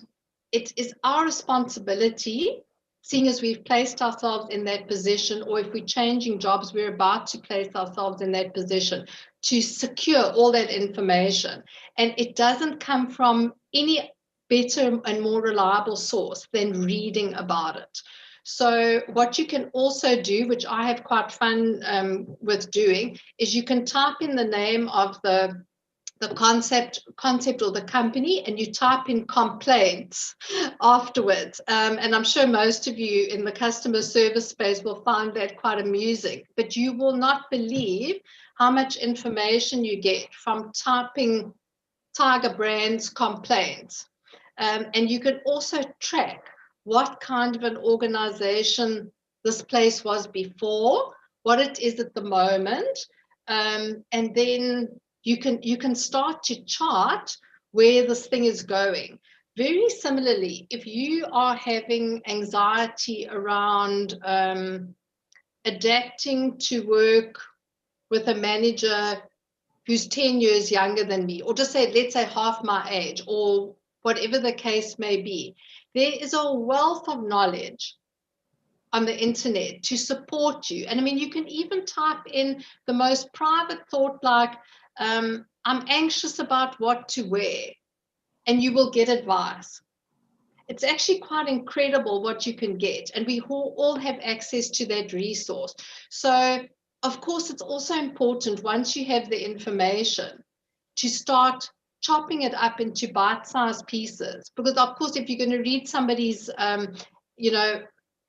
it is our responsibility, seeing as we've placed ourselves in that position, or if we're changing jobs, we're about to place ourselves in that position, to secure all that information. And it doesn't come from any better and more reliable source than reading about it. So what you can also do, which I have quite fun with doing, is you can type in the name of the concept or the company, and you type in complaints afterwards. And I'm sure most of you in the customer service space will find that quite amusing, but you will not believe how much information you get from typing Tiger Brands complaints. And you can also track what kind of an organization this place was before, what it is at the moment, and then you can start to chart where this thing is going. Very similarly, if you are having anxiety around adapting to work with a manager who's 10 years younger than me, or just say, let's say half my age, or whatever the case may be, there is a wealth of knowledge on the internet to support you. And I mean, you can even type in the most private thought like, I'm anxious about what to wear, and you will get advice. It's actually quite incredible what you can get, and we all have access to that resource. So, of course, it's also important, once you have the information, to start chopping it up into bite-sized pieces. Because, of course, if you're going to read somebody's,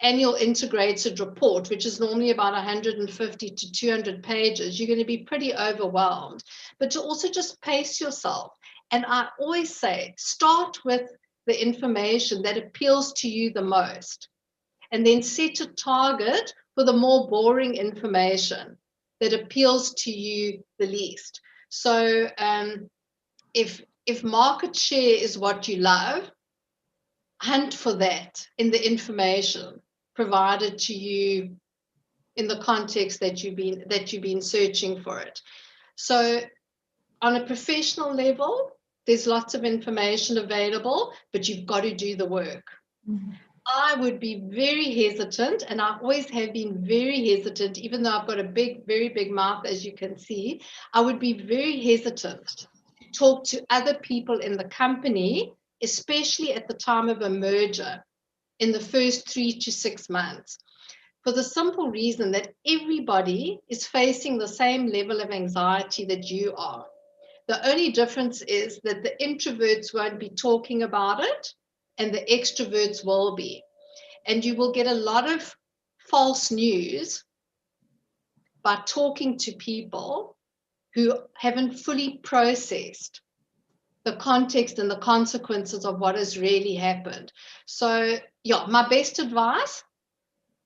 annual integrated report, which is normally about 150 to 200 pages, you're going to be pretty overwhelmed. But to also just pace yourself. And I always say, start with the information that appeals to you the most, and then set a target for the more boring information that appeals to you the least. So if market share is what you love, hunt for that in the information provided to you in the context that you've been searching for it. So on a professional level, there's lots of information available, but you've got to do the work. Mm-hmm. I would be very hesitant, and I always have been very hesitant, even though I've got a very big mouth, as you can see. I would be very hesitant to talk to other people in the company, especially at the time of a merger, in the first 3 to 6 months, for the simple reason that everybody is facing the same level of anxiety that you are. The only difference is that the introverts won't be talking about it, and the extroverts will be. And you will get a lot of false news by talking to people who haven't fully processed the context and the consequences of what has really happened. So, yeah, my best advice,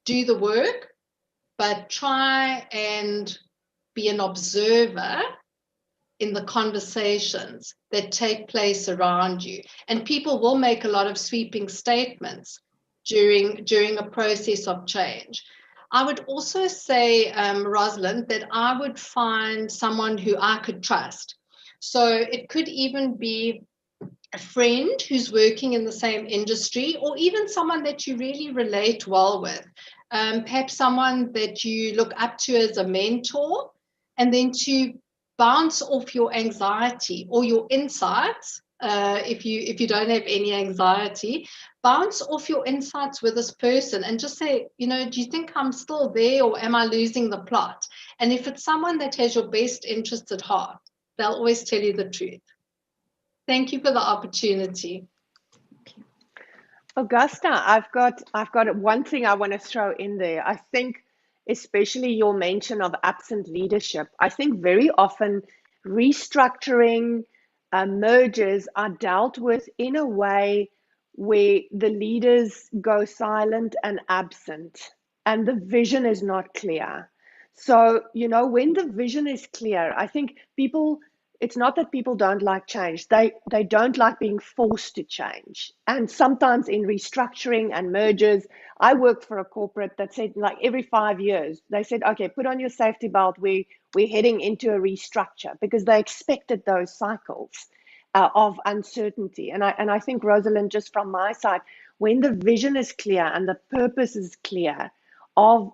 do the work, but try and be an observer in the conversations that take place around you. And people will make a lot of sweeping statements during a process of change. I would also say, Rosalind, that I would find someone who I could trust. So it could even be a friend who's working in the same industry, or even someone that you really relate well with. Perhaps someone that you look up to as a mentor, and then to bounce off your anxiety or your insights. If you don't have any anxiety, bounce off your insights with this person and just say, you know, do you think I'm still there, or am I losing the plot? And if it's someone that has your best interests at heart, they'll always tell you the truth. Thank you for the opportunity. Augusta, I've got one thing I want to throw in there. I think especially your mention of absent leadership. I think very often restructuring mergers are dealt with in a way where the leaders go silent and absent, and the vision is not clear. So, you know, when the vision is clear, I think people, it's not that people don't like change. They don't like being forced to change. And sometimes in restructuring and mergers, I worked for a corporate that said, like, every 5 years, they said, okay, put on your safety belt. We're heading into a restructure, because they expected those cycles of uncertainty. And I think, Rosalind, just from my side, when the vision is clear and the purpose is clear of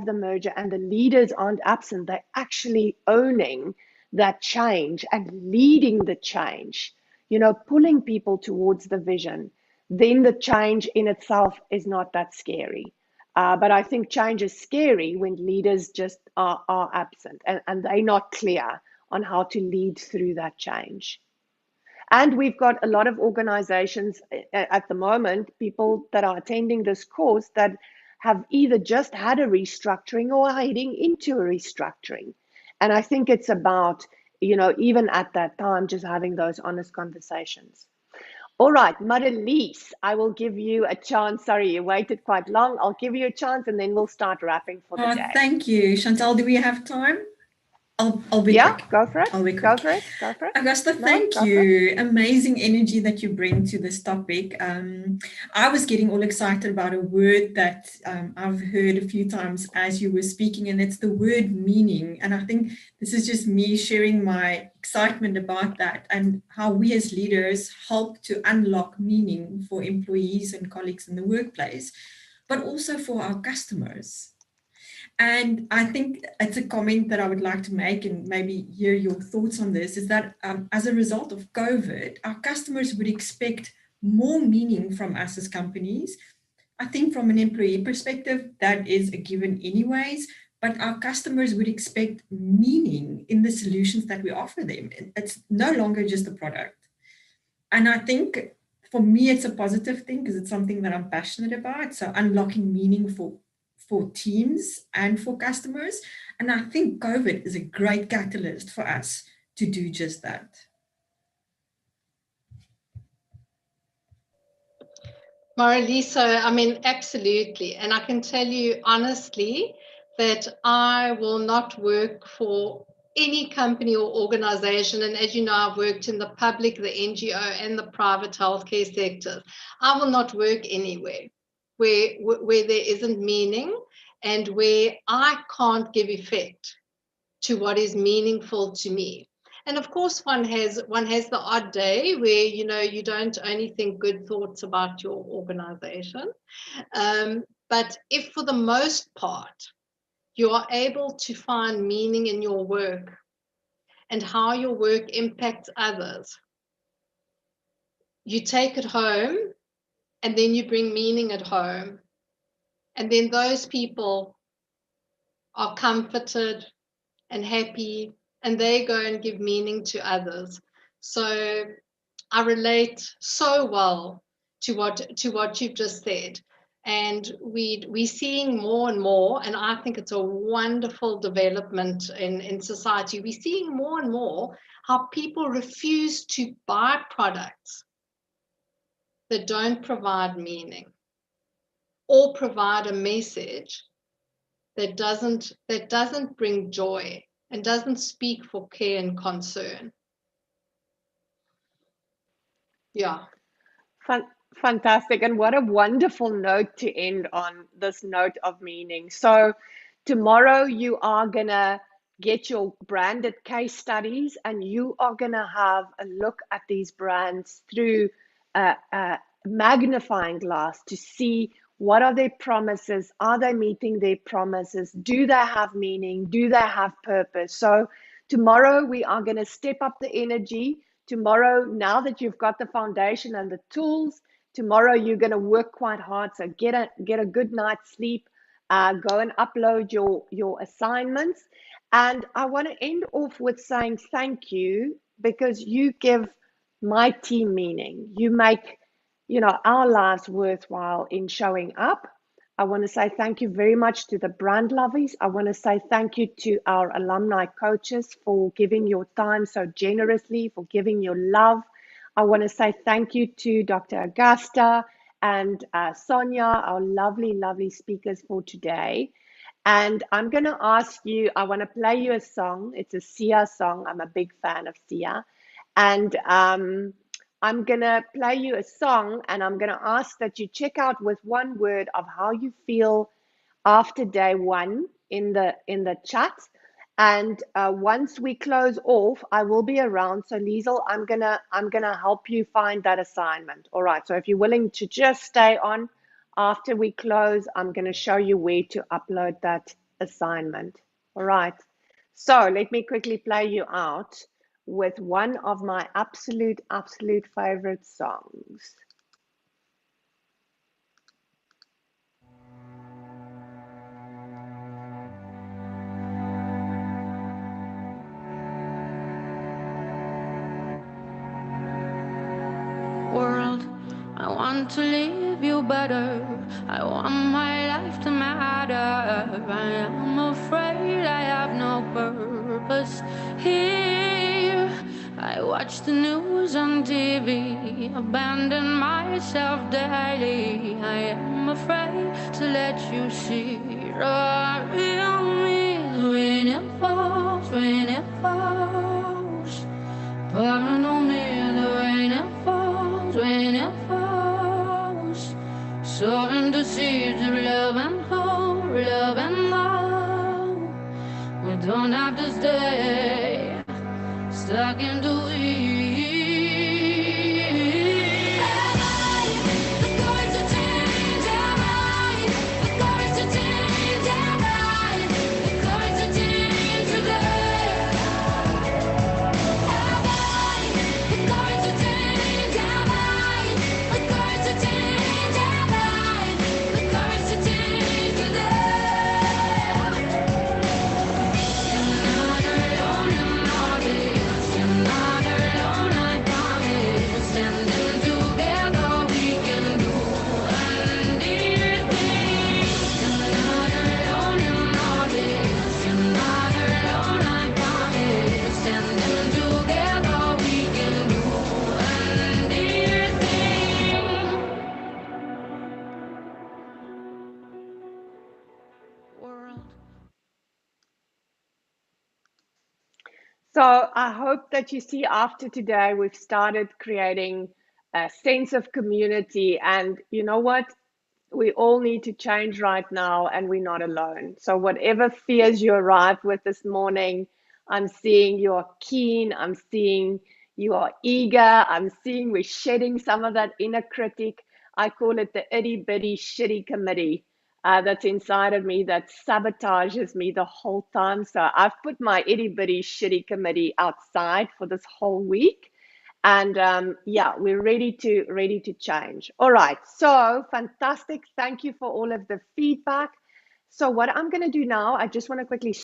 the merger, and the leaders aren't absent, they're actually owning that change and leading the change, you know, pulling people towards the vision, then the change in itself is not that scary. But I think change is scary when leaders just are absent, and they're not clear on how to lead through that change. And we've got a lot of organizations at the moment, people that are attending this course, that have either just had a restructuring or are heading into a restructuring. And I think it's about, you know, even at that time, just having those honest conversations. All right, Marilise, I will give you a chance. Sorry, you waited quite long. I'll give you a chance, and then we'll start wrapping for the day. Thank you. Chantal, do we have time? I'll be quick. Go for it. I'll be quick. Go for it. Augusta, thank you. Amazing energy that you bring to this topic. I was getting all excited about a word that I've heard a few times as you were speaking, and it's the word meaning. And I think this is just me sharing my excitement about that, and how we as leaders help to unlock meaning for employees and colleagues in the workplace, but also for our customers. And I think it's a comment that I would like to make, and maybe hear your thoughts on this, is that as a result of COVID, our customers would expect more meaning from us as companies. I think from an employee perspective, that is a given anyways, but our customers would expect meaning in the solutions that we offer them. It's no longer just a product. And I think for me, it's a positive thing, because it's something that I'm passionate about. So unlocking meaning for teams and for customers. And I think COVID is a great catalyst for us to do just that. Marilisa, I mean, absolutely. And I can tell you honestly that I will not work for any company or organization. And as you know, I've worked in the public, the NGO, and the private healthcare sectors. I will not work anywhere where there isn't meaning, and where I can't give effect to what is meaningful to me. And of course, one has the odd day where, you know, you don't only think good thoughts about your organization. But if for the most part, you are able to find meaning in your work and how your work impacts others, you take it home, and then you bring meaning at home. And then those people are comforted and happy, and they go and give meaning to others. So I relate so well to what you've just said. And we're seeing more and more, and I think it's a wonderful development in society. We're seeing more and more how people refuse to buy products that don't provide meaning or provide a message that doesn't bring joy and doesn't speak for care and concern. Yeah. Fantastic. And what a wonderful note to end on, this note of meaning. So tomorrow you are going to get your branded case studies, and you are going to have a look at these brands through a magnifying glass to see what are their promises. Are they meeting their promises? Do they have meaning? Do they have purpose? So tomorrow we are going to step up the energy. Tomorrow, now that you've got the foundation and the tools, tomorrow you're going to work quite hard. So get a good night's sleep. Go and upload your assignments. And I want to end off with saying thank you, because you give my team meaning. You make, our lives worthwhile in showing up. I want to say thank you very much to the brand lovies. I want to say thank you to our alumni coaches for giving your time so generously, for giving your love. I want to say thank you to Dr. Augusta and Sonia, our lovely, lovely speakers for today. And I'm going to ask you, I want to play you a song. It's a Sia song. I'm a big fan of Sia. And I'm going to play you a song, and I'm going to ask that you check out with one word of how you feel after day one in the chat. And once we close off, I will be around. So Liesel, I'm gonna help you find that assignment. All right. So if you're willing to just stay on after we close, I'm gonna show you where to upload that assignment. All right. So let me quickly play you out with one of my absolute favorite songs. World, I want to leave you better. I want my life to matter. I am afraid I have no purpose here. I watch the news on TV, abandon myself daily. I am afraid to let you see the real me. When it falls, pouring on me, the rain it falls, when it falls, sowing the seeds of love and hope, love and love. We don't have to stay stuck in the weeds. Am I the courage to change? Am I the courage to change? Am I the courage to change today? Am I the courage to change? Am I the courage to change? Am I the courage to change today? You're not alone in all this. You're not alone, I promise. Standing together, we can do anything. You're not alone in all this. You're not alone, I promise. Standing together, we can do anything. World. So I hope that you see after today, we've started creating a sense of community. And you know what? We all need to change right now, and we're not alone. So whatever fears you arrived with this morning, I'm seeing you are keen. I'm seeing you are eager. I'm seeing we're shedding some of that inner critic. I call it the itty bitty shitty committee that's inside of me that sabotages me the whole time. So I've put my itty bitty shitty committee outside for this whole week. And yeah, we're ready to change. All right, so fantastic. Thank you for all of the feedback. So what I'm going to do now, I just want to quickly